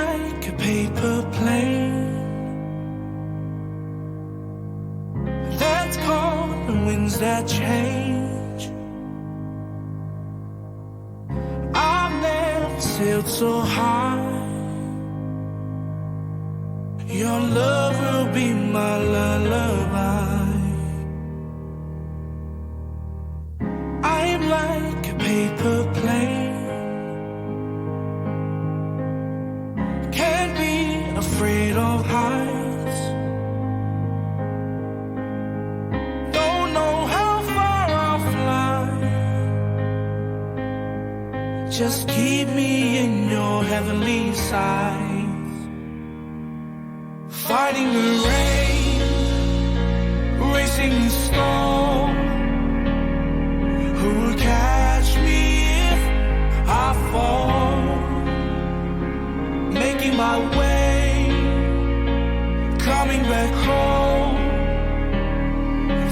like a paper plane that's caught the winds that change. I've never sailed so high. Your love will be my lullaby. I'm like a paper plane, can't be afraid of heights. Don't know how far I'll fly. Just keep me in your heavenly sight. Fighting the rain, racing the storm. Who will catch me if I fall? Making my way, coming back home,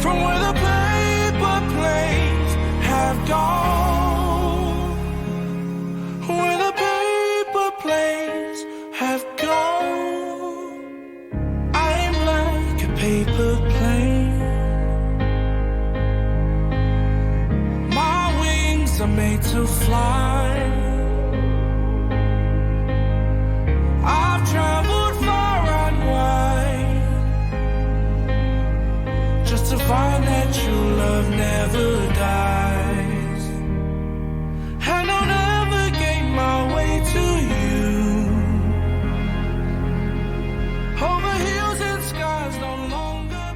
from where the paper planes have gone. Where the paper planes have gone. Paper plane, my wings are made to fly. I've traveled far and wide just to find that true love never dies. And I'll navigate my way to you over hills and skies no longer.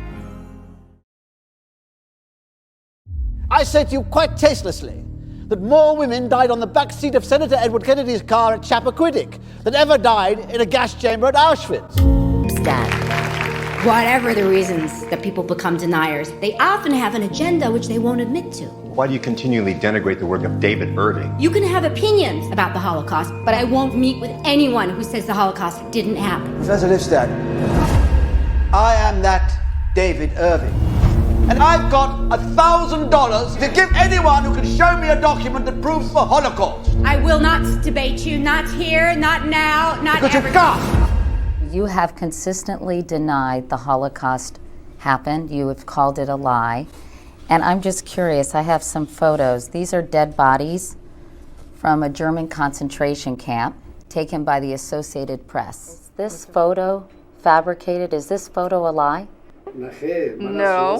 I said to you quite tastelessly that more women died on the back seat of Senator Edward Kennedy's car at Chappaquiddick than ever died in a gas chamber at Auschwitz. Dad, whatever the reasons that people become deniers, they often have an agenda which they won't admit to. Why do you continually denigrate the work of David Irving? You can have opinions about the Holocaust, but I won't meet with anyone who says the Holocaust didn't happen. Professor Lifstad, I am that David Irving. And I've got $1,000 to give anyone who can show me a document that proves the Holocaust. I will not debate you, not here, not now, not Because ever. you can't. You have consistently denied the Holocaust happened. You have called it a lie. And I'm just curious, I have some photos. These are dead bodies from a German concentration camp taken by the Associated Press. Is this photo fabricated? Is this photo a lie? No.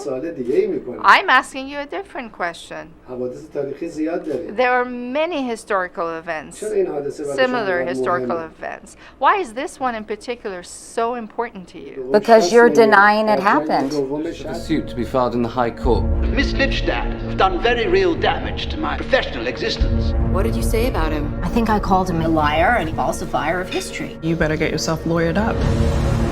I'm asking you a different question. There are many historical events, similar historical events. Why is this one in particular so important to you? Because you're denying it happened. A suit to be filed in the High Court. Miss Lipstadt has done very real damage to my professional existence. What did you say about him? I think I called him a liar and a falsifier of history. You better get yourself lawyered up.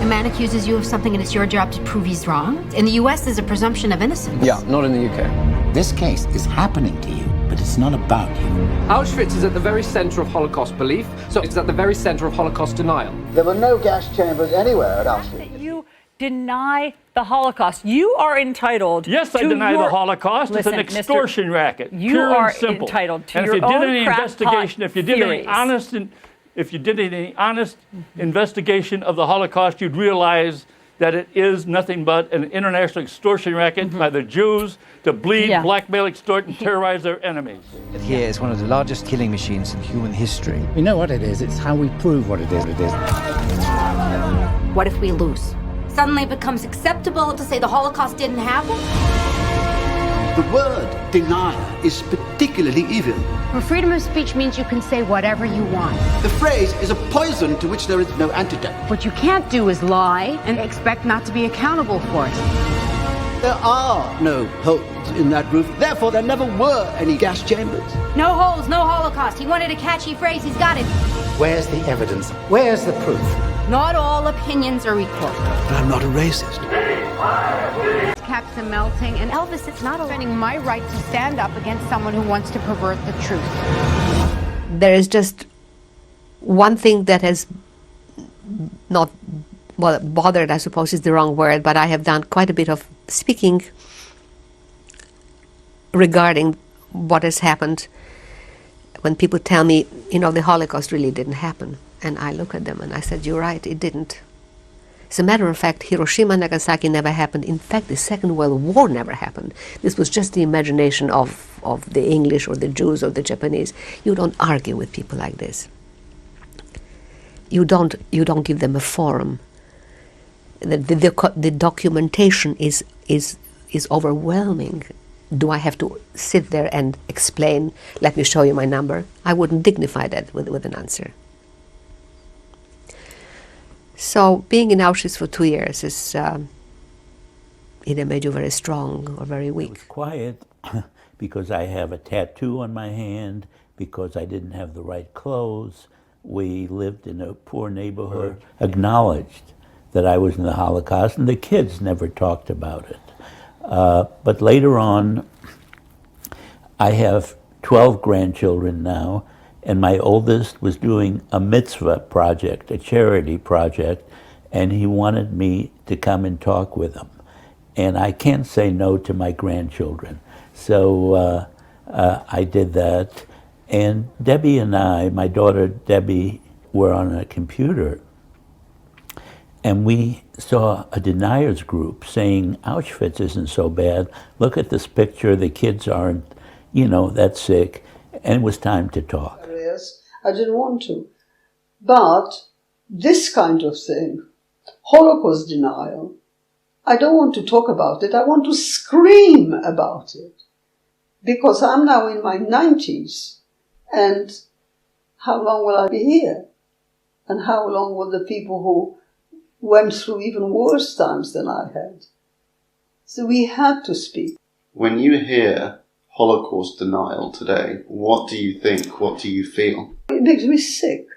A man accuses you of something and it's your job to prove he's wrong? In the US, there's a presumption of innocence. Yeah, not in the UK. This case is happening to you, but it's not about you. Auschwitz is at the very center of Holocaust belief, so it's at the very center of Holocaust denial. There were no gas chambers anywhere at Auschwitz. You deny the Holocaust. You are entitled. Yes, I deny the Holocaust. It's an extortion racket. You are entitled to your own investigation, if you did any honest investigation of the Holocaust, you'd realize that it is nothing but an international extortion racket by the Jews to bleed, blackmail, extort, and terrorize their enemies. Here is one of the largest killing machines in human history. We know what it is. It's how we prove what it is. What if we lose? Suddenly it becomes acceptable to say the Holocaust didn't happen? The word denier is particularly evil. Well, freedom of speech means you can say whatever you want. The phrase is a poison to which there is no antidote. What you can't do is lie and expect not to be accountable for it. There are no holes in that roof. Therefore, there never were any gas chambers. No holes, no Holocaust. He wanted a catchy phrase. He's got it. Where's the evidence? Where's the proof? Not all opinions are equal. But I'm not a racist. Caps are melting, and Elvis, it's not defending my right to stand up against someone who wants to pervert the truth. There is just one thing that has not, well, bothered, I suppose is the wrong word, but I have done quite a bit of speaking regarding what has happened when people tell me, you know, the Holocaust really didn't happen. And I look at them and I said, you're right, it didn't. As a matter of fact, Hiroshima and Nagasaki never happened. In fact, the Second World War never happened. This was just the imagination of the English or the Jews or the Japanese. You don't argue with people like this. You don't give them a forum. The documentation is overwhelming. Do I have to sit there and explain, let me show you my number? I wouldn't dignify that with an answer. So being in Auschwitz for 2 years is either made you very strong or very weak. I was quiet because I have a tattoo on my hand, because I didn't have the right clothes. We lived in a poor neighborhood, acknowledged that I was in the Holocaust, and the kids never talked about it. But later on, I have 12 grandchildren now, and my oldest was doing a mitzvah project, a charity project, and he wanted me to come and talk with him. And I can't say no to my grandchildren. So I did that. And Debbie and I, my daughter Debbie, were on a computer, and we saw a deniers group saying Auschwitz isn't so bad. Look at this picture, the kids aren't, that sick. And it was time to talk. I didn't want to. But this kind of thing, Holocaust denial, I don't want to talk about it. I want to scream about it. Because I'm now in my 90s. And how long will I be here? And how long will the people who went through even worse times than I had? So we had to speak. When you hear Holocaust denial today, what do you think? What do you feel? It makes me sick.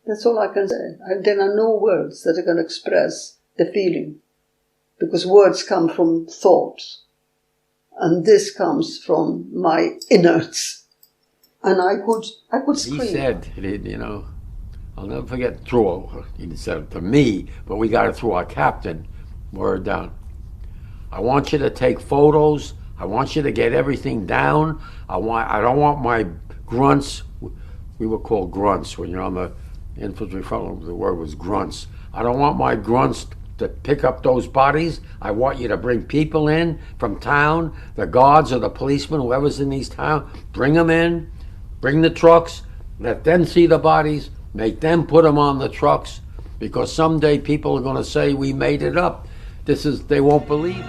That's all I can say. There are no words that are going to express the feeling, because words come from thoughts, and this comes from my innards. And I could scream. He said, I'll never forget, he said it to me, but we got it through our captain, word down. I want you to take photos. I want you to get everything down. I don't want my grunts. We were called grunts when you're on the infantry front. The word was grunts. I don't want my grunts to pick up those bodies. I want you to bring people in from town, the guards or the policemen, whoever's in these towns. Bring them in. Bring the trucks. Let them see the bodies. Make them put them on the trucks, because someday people are going to say we made it up. They won't believe.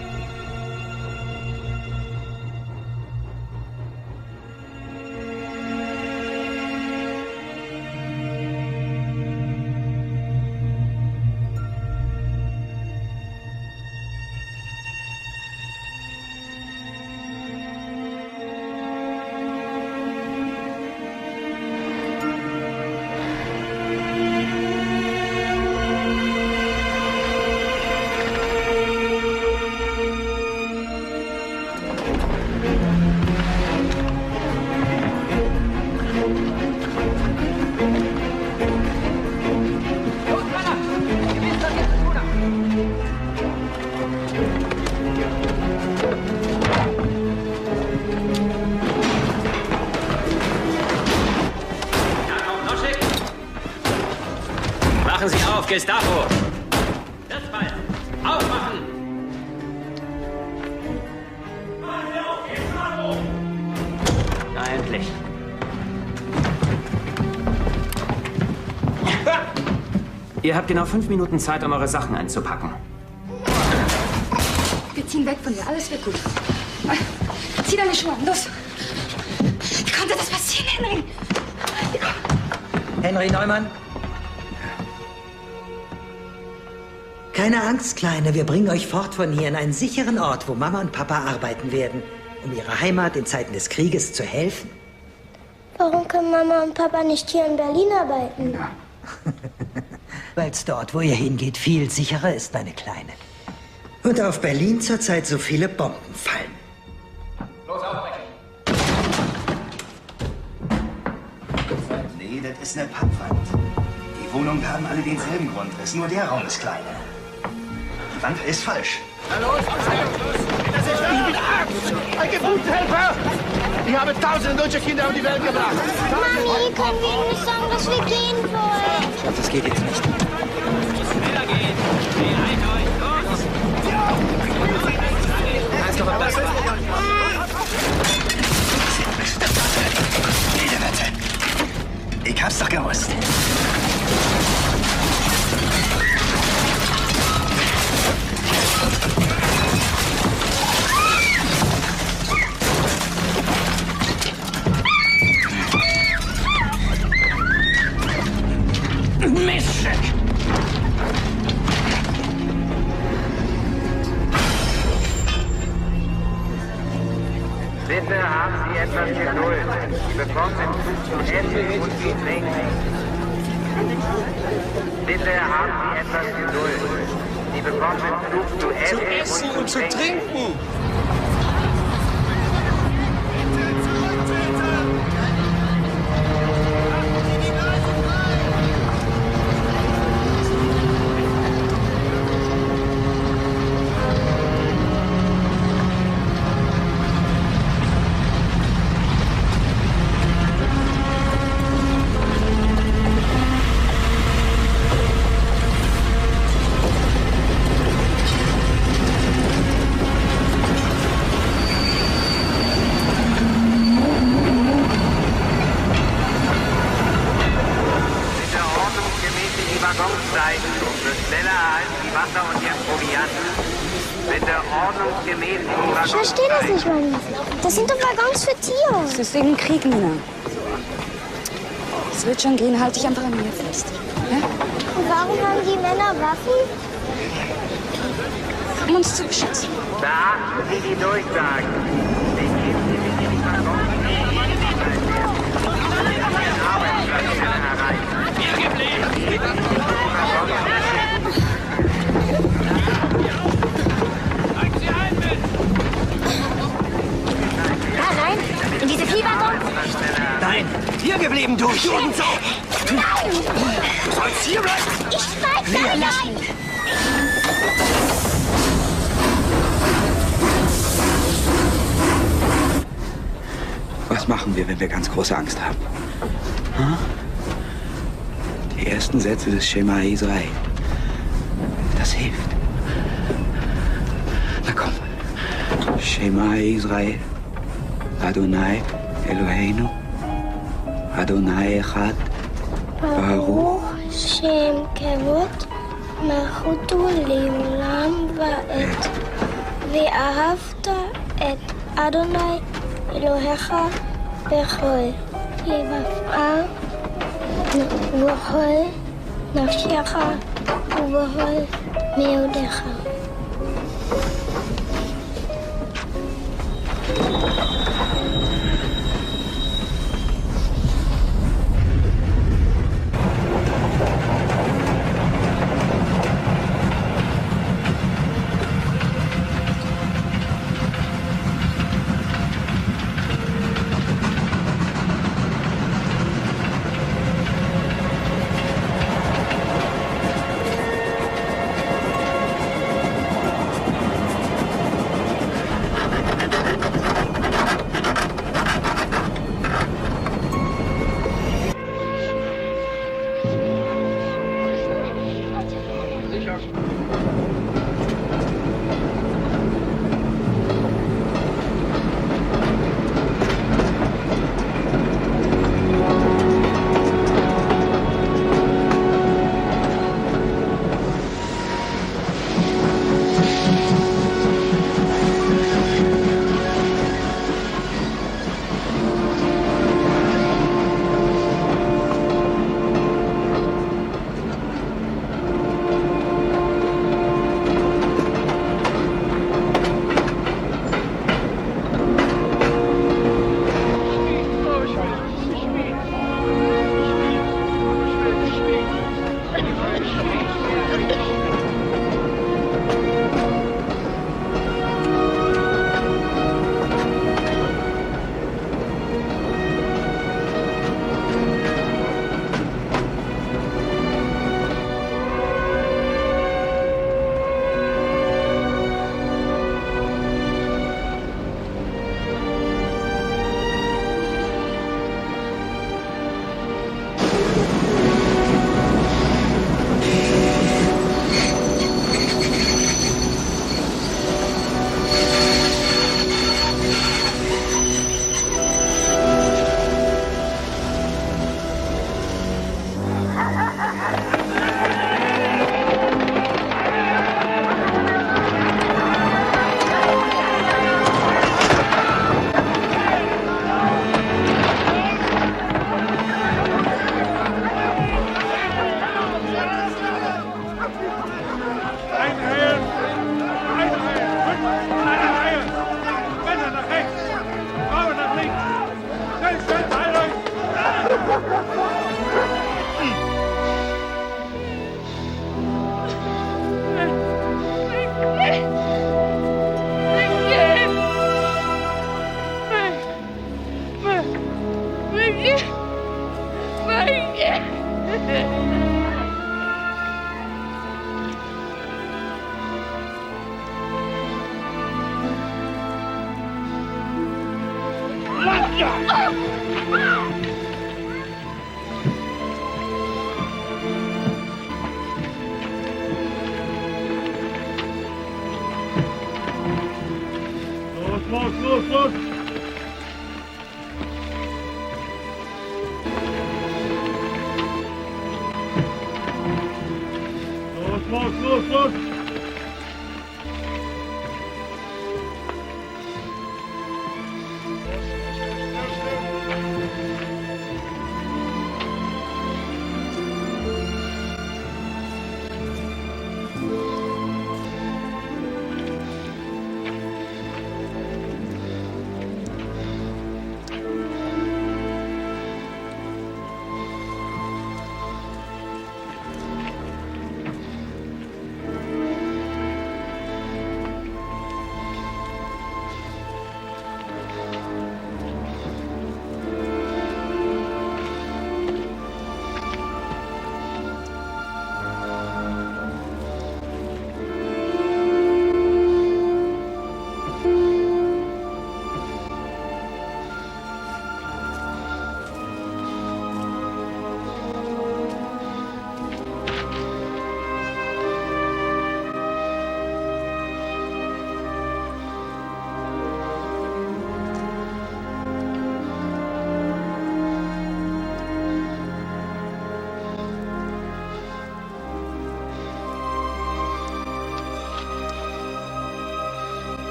Machen Sie auf, Gestapo! Sitzball! Aufmachen! Na endlich! Ihr habt genau 5 Minuten Zeit, um eure Sachen einzupacken. Wir ziehen weg von hier, alles wird gut. Zieh deine Schuhe an, los! Wie konnte das passieren, Henry? Henry Neumann? Keine Angst, Kleine, wir bringen euch fort von hier in einen sicheren Ort, wo Mama und Papa arbeiten werden, um ihrer Heimat in Zeiten des Krieges zu helfen. Warum können Mama und Papa nicht hier in Berlin arbeiten? Weil es dort, wo ihr hingeht, viel sicherer ist, meine Kleine. Und auf Berlin zurzeit so viele Bomben fallen. Los, aufbrechen! Nee, das ist eine Pappwand. Die Wohnungen haben alle denselben Grundriss, nur der Raum ist kleiner. Die Wand ist falsch. Na los, los! Ich bin arg! Ein Geburtshelfer! Ich habe tausende deutsche Kinder um die Welt gebracht. Mami, können wir Ihnen nicht sagen, dass wir gehen wollen? Schatz, das geht jetzt nicht. Schneller gehen. Beeilt euch, los! Da ist noch was besser. Ich hab's doch gewusst. Miststück! Bitte haben Sie etwas Geduld. Sie bekommen den Zug zu Ende und Sie trinken. Bitte haben Sie etwas Geduld. Sie bekommen den Zug zu Ende und zu trinken. Ich verstehe das nicht, Mami. Das sind doch Waggons für Tiere. Das ist wegen Krieg, Nina. Es wird schon gehen, halt dich einfach an mir fest. Ja? Und warum haben die Männer Waffen? Um uns zu beschützen. Beachten Sie die Durchsagen. Begeben Sie sich in die Waggons. Rein? In diese Viehwaggons? Nein, hier geblieben, du Judensau! Nein! Du sollst hier bleiben! Ich steig da nicht ein! Was machen wir, wenn wir ganz große Angst haben? Hm? Die ersten Sätze des Schema Israel. Das hilft. Na komm. Schema Israel. Adonai Eloheinu. Adonai Echad. Baruch. Shem Kevod. Malchuto Leolam Va'et. Ve'ahavta et Adonai Elohecha bechol לבבך ובכל נפשך ובכל מאודך.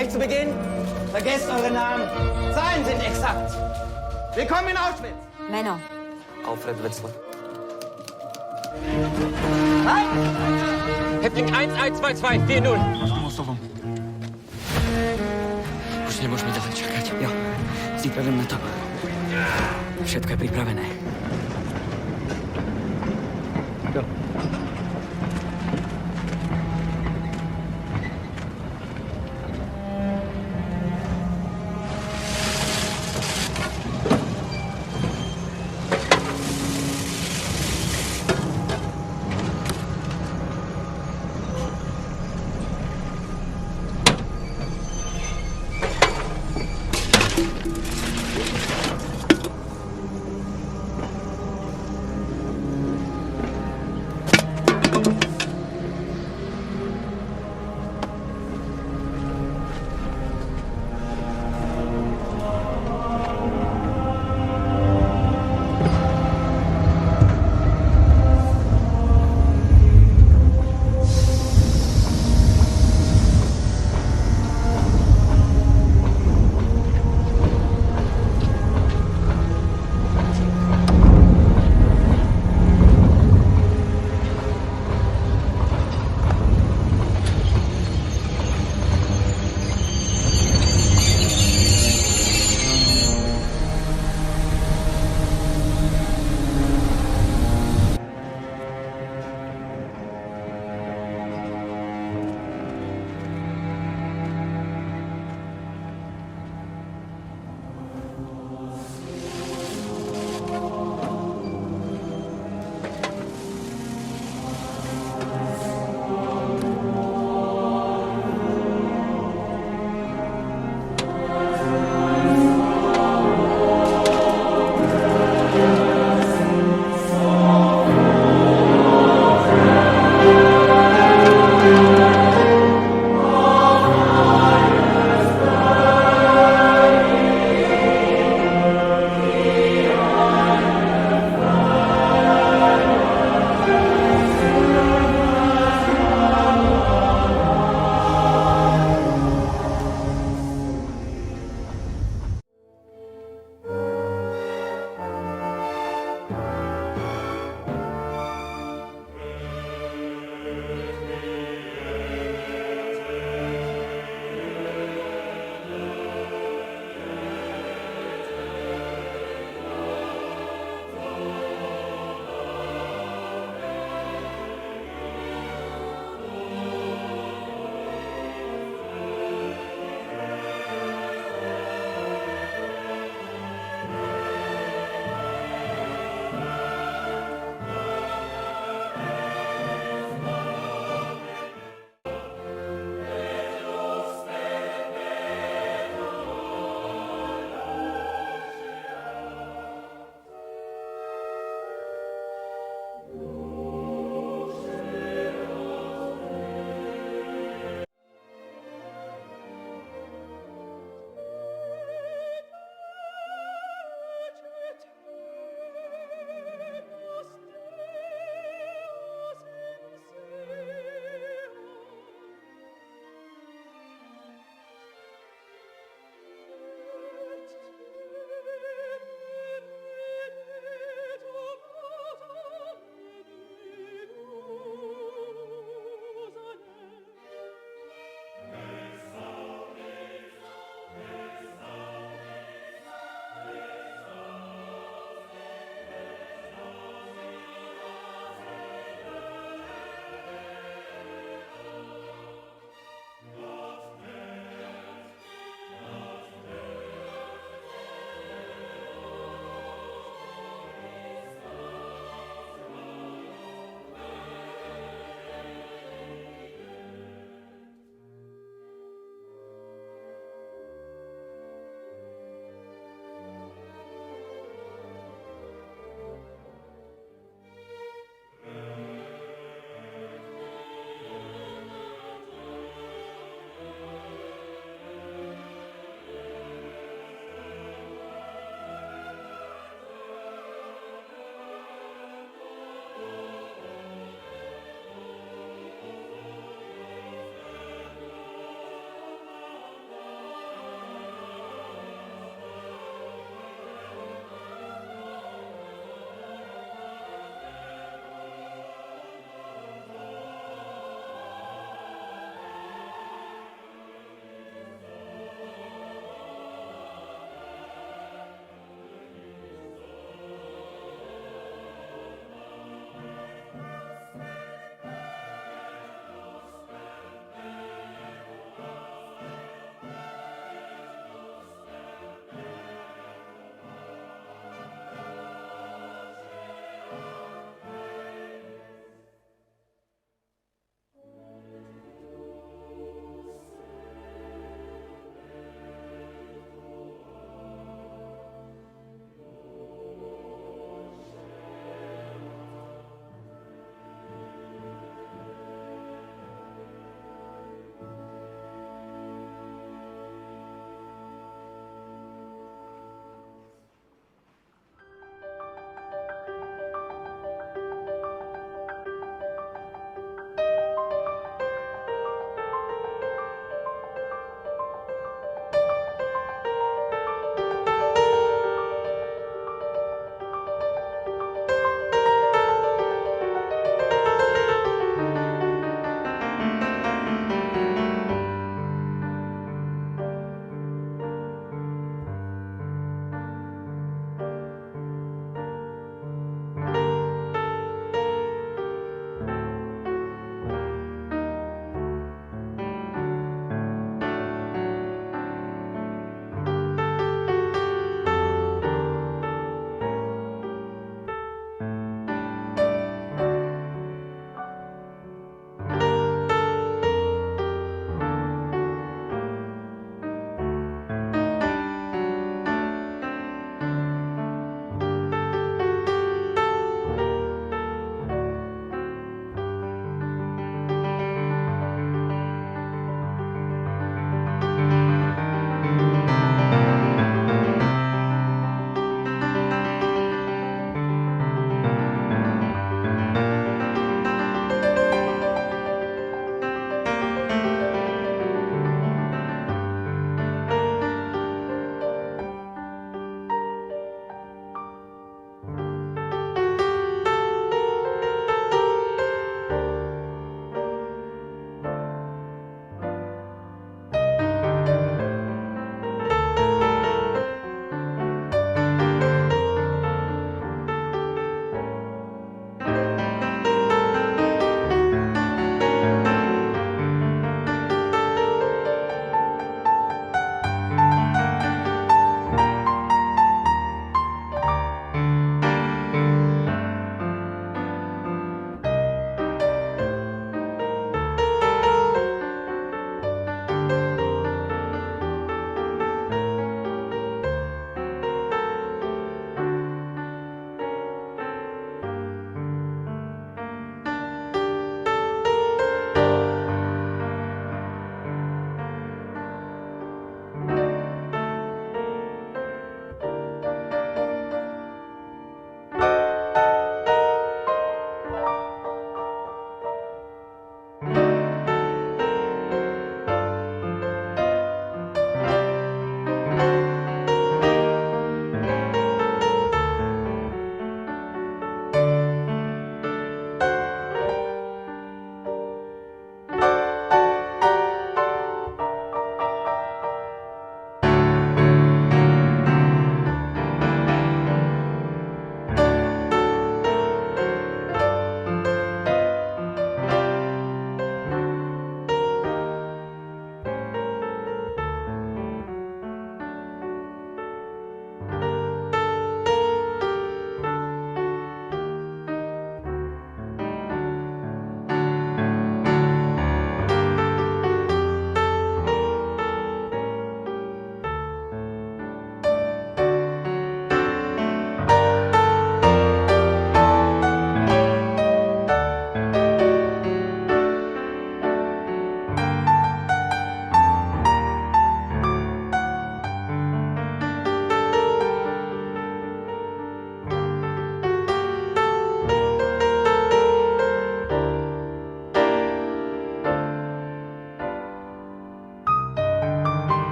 Gleich zu Beginn, vergesst eure Namen. Zahlen sind exakt. Willkommen in Auschwitz. Männer. Alfred Wetzler. Halt! Häftling 112240. Už nemôžeme ďalej čakať. Jo, si pripravím na to. Všetko je pripravené. Go.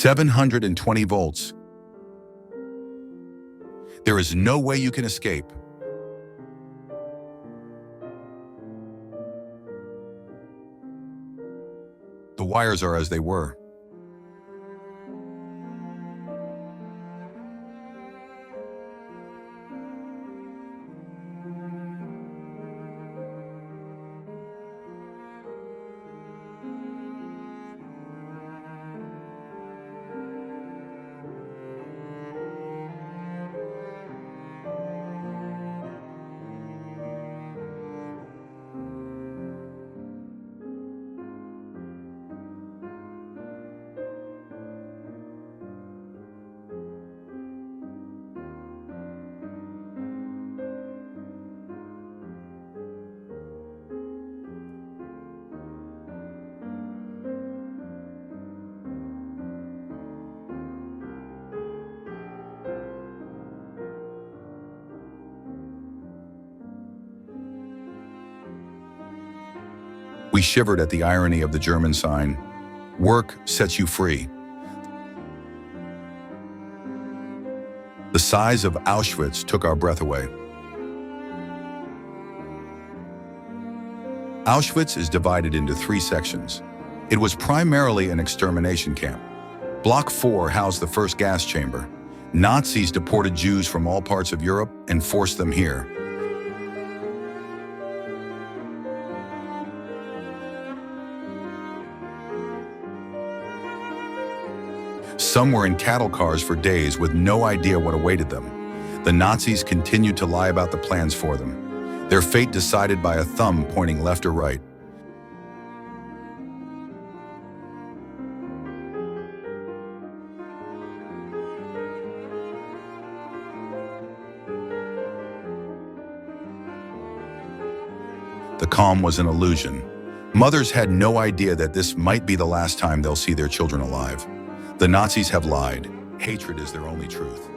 720 volts. There is no way you can escape. The wires are as they were. We shivered at the irony of the German sign, "Work sets you free." The size of Auschwitz took our breath away. Auschwitz is divided into 3 sections. It was primarily an extermination camp. Block 4 housed the first gas chamber. Nazis deported Jews from all parts of Europe and forced them here. Some were in cattle cars for days with no idea what awaited them. The Nazis continued to lie about the plans for them, their fate decided by a thumb pointing left or right. The calm was an illusion. Mothers had no idea that this might be the last time they'll see their children alive. The Nazis have lied. Hatred is their only truth.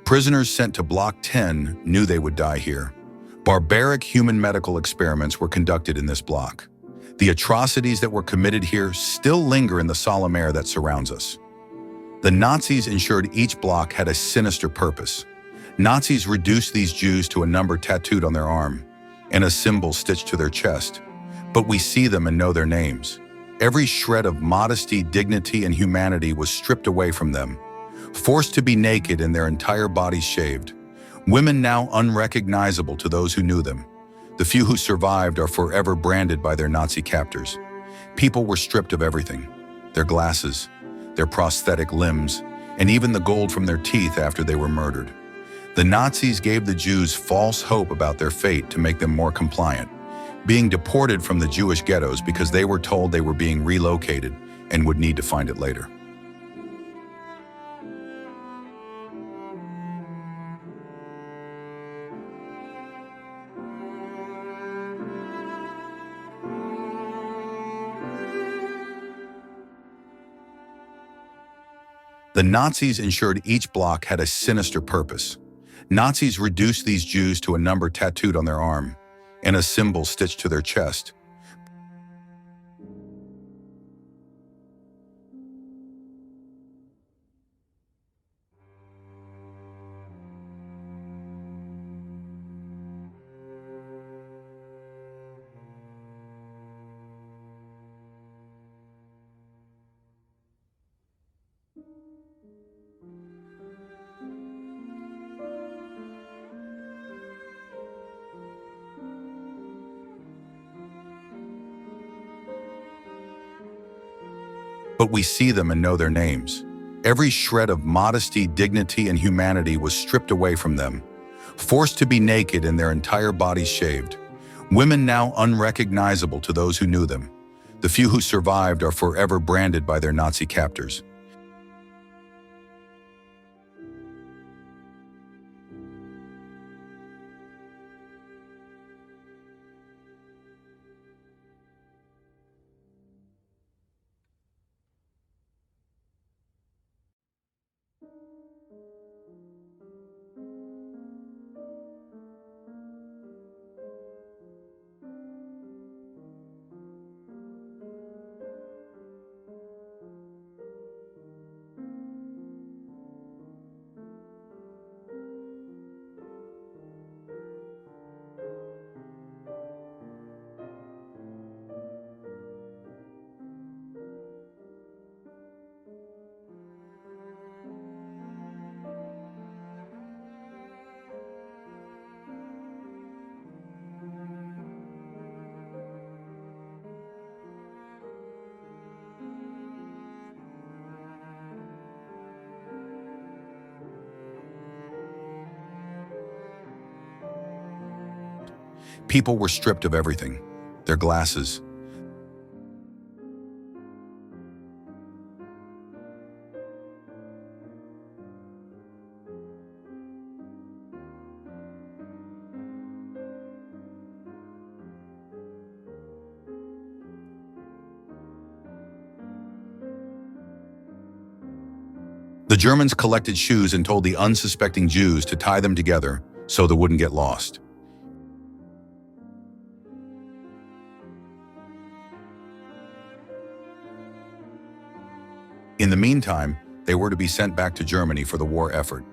Prisoners sent to Block 10 knew they would die here. Barbaric human medical experiments were conducted in this block. The atrocities that were committed here still linger in the solemn air that surrounds us. The Nazis ensured each block had a sinister purpose. Nazis reduced these Jews to a number tattooed on their arm and a symbol stitched to their chest. But we see them and know their names. Every shred of modesty, dignity, and humanity was stripped away from them, forced to be naked and their entire bodies shaved. Women now unrecognizable to those who knew them. The few who survived are forever branded by their Nazi captors. People were stripped of everything, their glasses, their prosthetic limbs, and even the gold from their teeth after they were murdered. The Nazis gave the Jews false hope about their fate to make them more compliant, being deported from the Jewish ghettos because they were told they were being relocated and would need to find it later. The Nazis ensured each block had a sinister purpose. Nazis reduced these Jews to a number tattooed on their arm and a symbol stitched to their chest. But we see them and know their names. Every shred of modesty, dignity, and humanity was stripped away from them, forced to be naked and their entire bodies shaved. Women now unrecognizable to those who knew them. The few who survived are forever branded by their Nazi captors. People were stripped of everything, their glasses. The Germans collected shoes and told the unsuspecting Jews to tie them together so they wouldn't get lost. In the meantime, they were to be sent back to Germany for the war effort.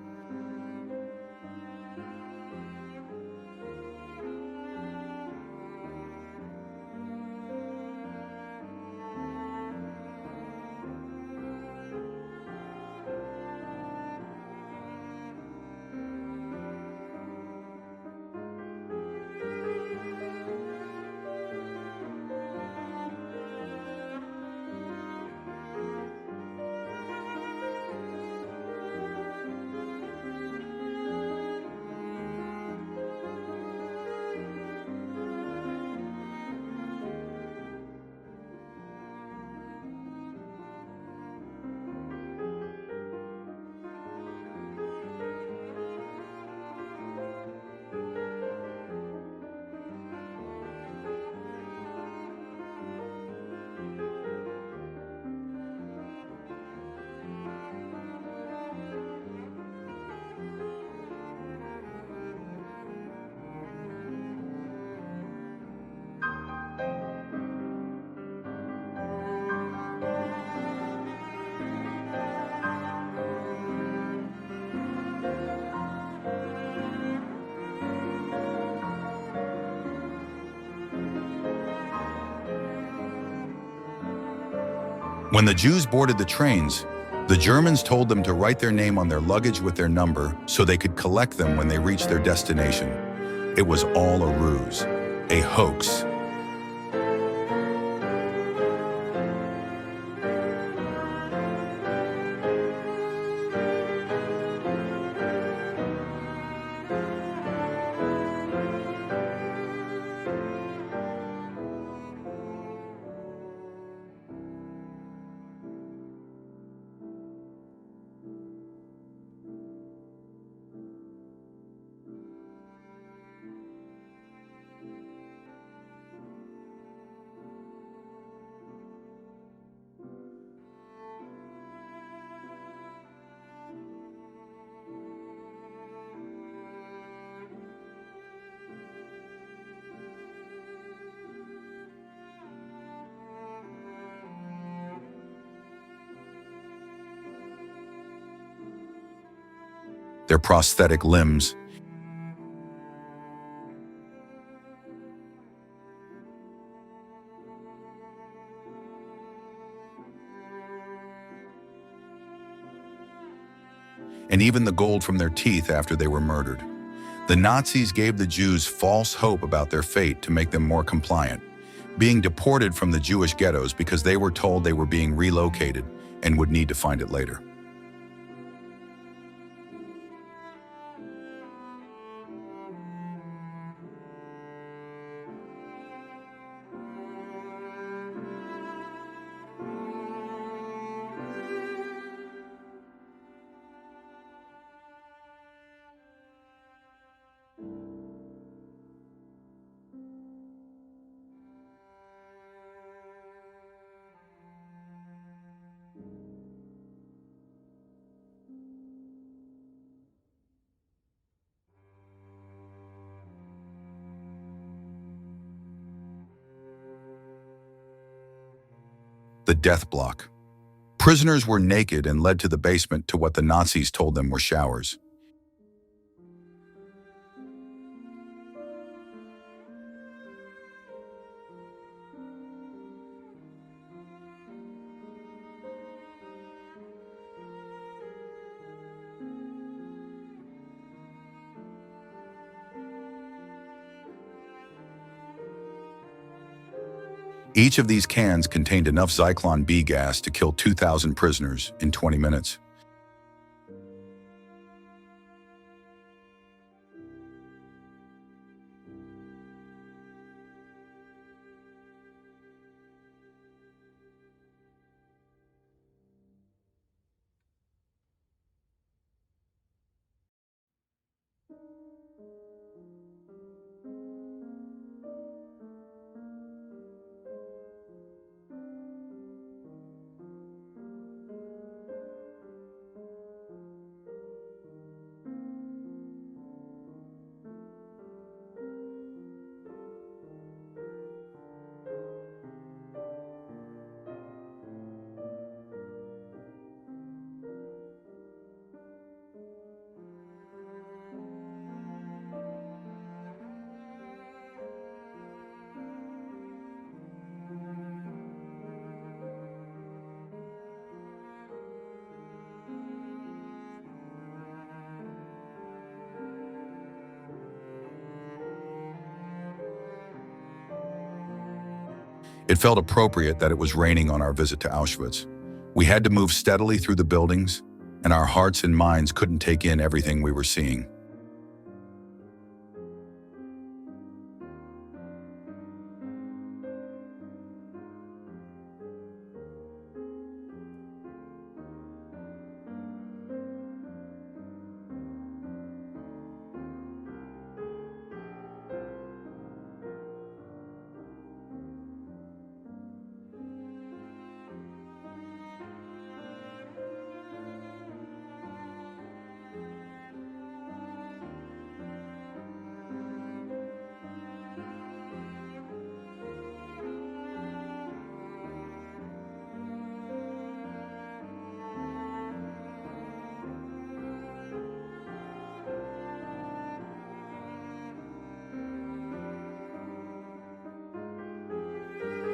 When the Jews boarded the trains, the Germans told them to write their name on their luggage with their number so they could collect them when they reached their destination. It was all a ruse, a hoax. Their prosthetic limbs, and even the gold from their teeth after they were murdered. The Nazis gave the Jews false hope about their fate to make them more compliant. being deported from the Jewish ghettos because they were told they were being relocated and would need to find it later. The death block. Prisoners were naked and led to the basement to what the Nazis told them were showers. Each of these cans contained enough Zyklon B gas to kill 2,000 prisoners in 20 minutes. It felt appropriate that it was raining on our visit to Auschwitz. We had to move steadily through the buildings, and our hearts and minds couldn't take in everything we were seeing.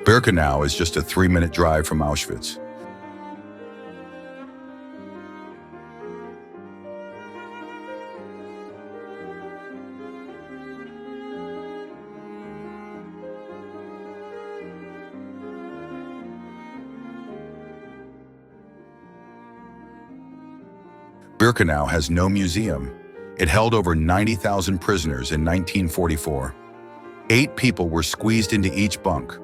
Birkenau is just a 3-minute drive from Auschwitz. Birkenau has no museum. It held over 90,000 prisoners in 1944. 8 people were squeezed into each bunk.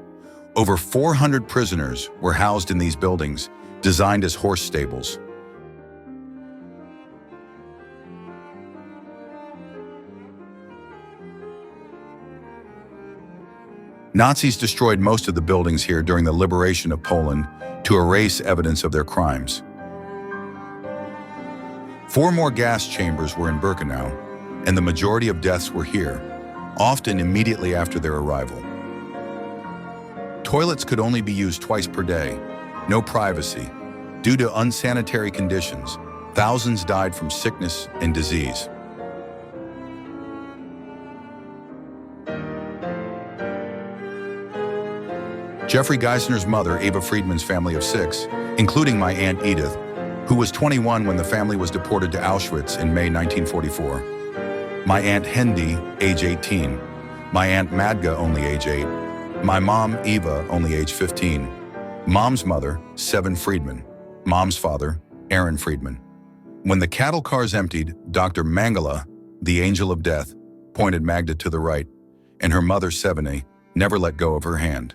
Over 400 prisoners were housed in these buildings, designed as horse stables. Nazis destroyed most of the buildings here during the liberation of Poland to erase evidence of their crimes. 4 more gas chambers were in Birkenau, and the majority of deaths were here, often immediately after their arrival. Toilets could only be used twice per day, no privacy. Due to unsanitary conditions, thousands died from sickness and disease. Jeffery Giesener's mother, Eva Friedman's family of 6, including my Aunt Edith, who was 21 when the family was deported to Auschwitz in May 1944. My Aunt Hendy, age 18. My Aunt Magda, only age 8. My mom, Eva, only age 15. Mom's mother, Sevene Friedman. Mom's father, Aaron Friedman. When the cattle cars emptied, Dr. Mengele, the angel of death, pointed Magda to the right, and her mother, Sevene, never let go of her hand.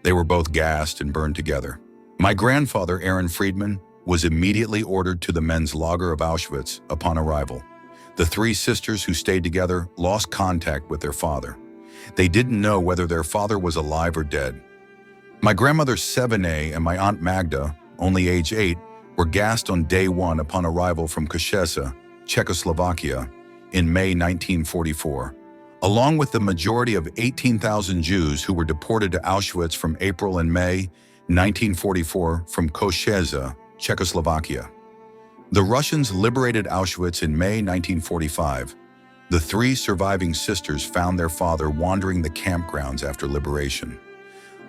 They were both gassed and burned together. My grandfather, Aaron Friedman, was immediately ordered to the men's lager of Auschwitz upon arrival. The three sisters who stayed together lost contact with their father. They didn't know whether their father was alive or dead. My grandmother Sevene and my aunt Magda, only age 8, were gassed on day 1 upon arrival from Kosice, Czechoslovakia, in May 1944, along with the majority of 18,000 Jews who were deported to Auschwitz from April and May 1944 from Kosice, Czechoslovakia. The Russians liberated Auschwitz in May 1945. The three surviving sisters found their father wandering the campgrounds after liberation.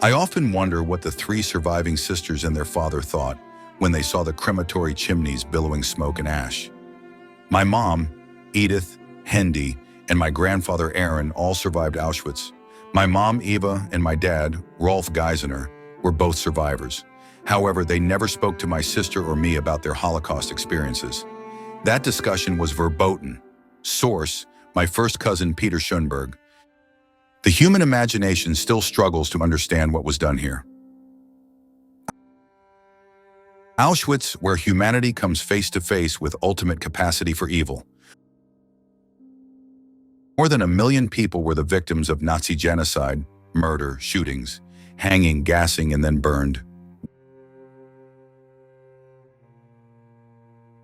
I often wonder what the three surviving sisters and their father thought when they saw the crematory chimneys billowing smoke and ash. My mom, Edith, Hendy, and my grandfather Aaron all survived Auschwitz. My mom, Eva, and my dad, Rolf Giesener, were both survivors. However, they never spoke to my sister or me about their Holocaust experiences. That discussion was verboten. Source, my first cousin Peter Schoenberg. The human imagination still struggles to understand what was done here. Auschwitz, where humanity comes face to face with ultimate capacity for evil. More than 1 million people were the victims of Nazi genocide, murder, shootings, hanging, gassing, and then burned.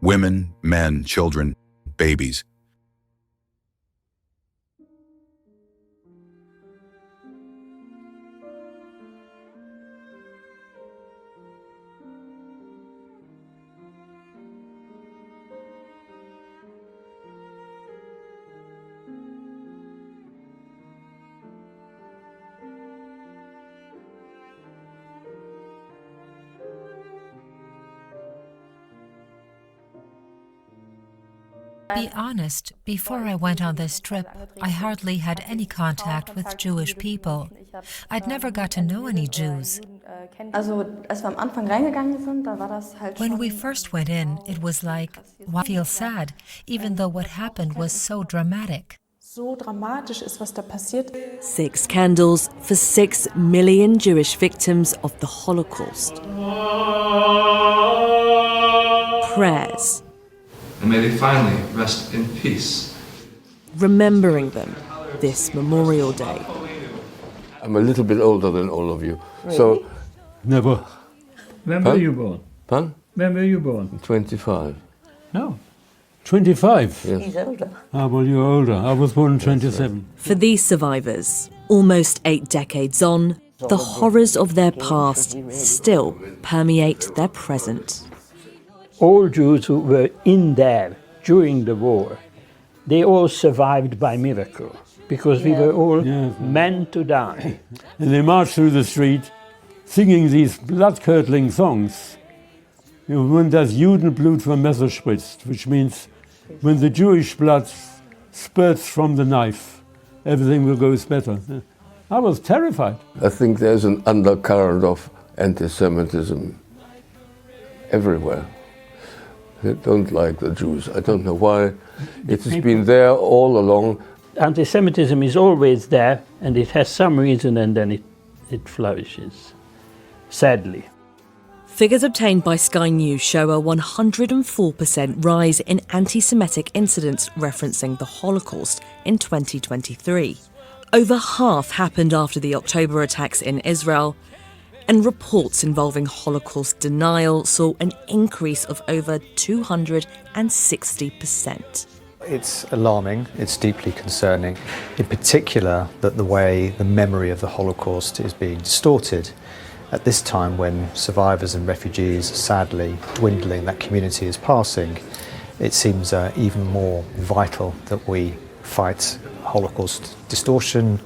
Women, men, children, babies. To be honest, before I went on this trip, I hardly had any contact with Jewish people. I'd never got to know any Jews. When we first went in, it was like, why feel sad, even though what happened was so dramatic. 6 candles for 6 million Jewish victims of the Holocaust. Prayers. And may they finally rest in peace. Remembering them this Memorial Day. I'm a little bit older than all of you, so... Never. When were you born? Pardon? When were you born? 25. No. 25? Yes. He's older. Ah, well, you're older. I was born in 27. For these survivors, almost 8 decades on, the horrors of their past still permeate their present. All Jews who were in there during the war, they all survived by miracle, because we were all meant to die. And they marched through the street singing these blood-curdling songs. You know, when das Judenblut vom Messer spritzt, which means when the Jewish blood spurts from the knife, everything will go better. I was terrified. I think there's an undercurrent of anti-Semitism everywhere. They don't like the Jews. I don't know why. It has been there all along. Anti-Semitism is always there, and it has some reason, and then it flourishes, sadly. Figures obtained by Sky News show a 104% rise in anti-Semitic incidents referencing the Holocaust in 2023. Over half happened after the October attacks in Israel, and reports involving Holocaust denial saw an increase of over 260%. It's alarming, it's deeply concerning, in particular that the way the memory of the Holocaust is being distorted at this time when survivors and refugees are sadly dwindling, that community is passing. It seems even more vital that we fight Holocaust distortion.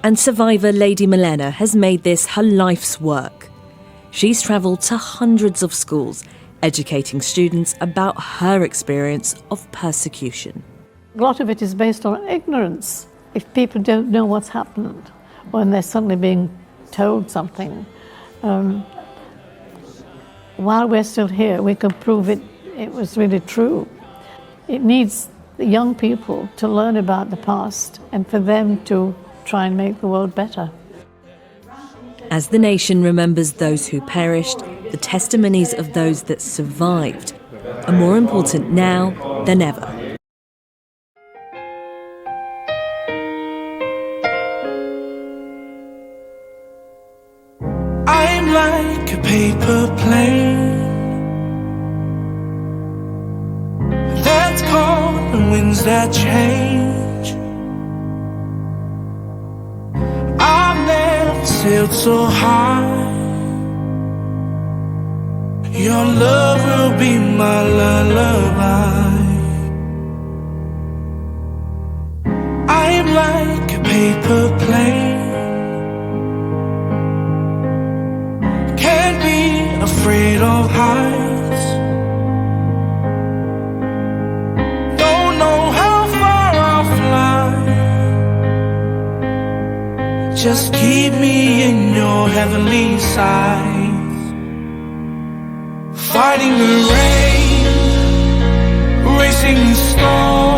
And survivor Lady Milena has made this her life's work. She's travelled to hundreds of schools, educating students about her experience of persecution. A lot of it is based on ignorance. If people don't know what's happened, when they're suddenly being told something, while we're still here, we can prove it was really true. It needs the young people to learn about the past and for them to try and make the world better. As the nation remembers those who perished, the testimonies of those that survived are more important now than ever. I'm like a paper plane that's caught in winds that change. I've never sailed so high. Your love will be my lullaby. I'm like a paper plane, can't be afraid of heights. Don't know how far I'll fly. Just keep me in your heavenly sight. Fighting the rain, racing the storm.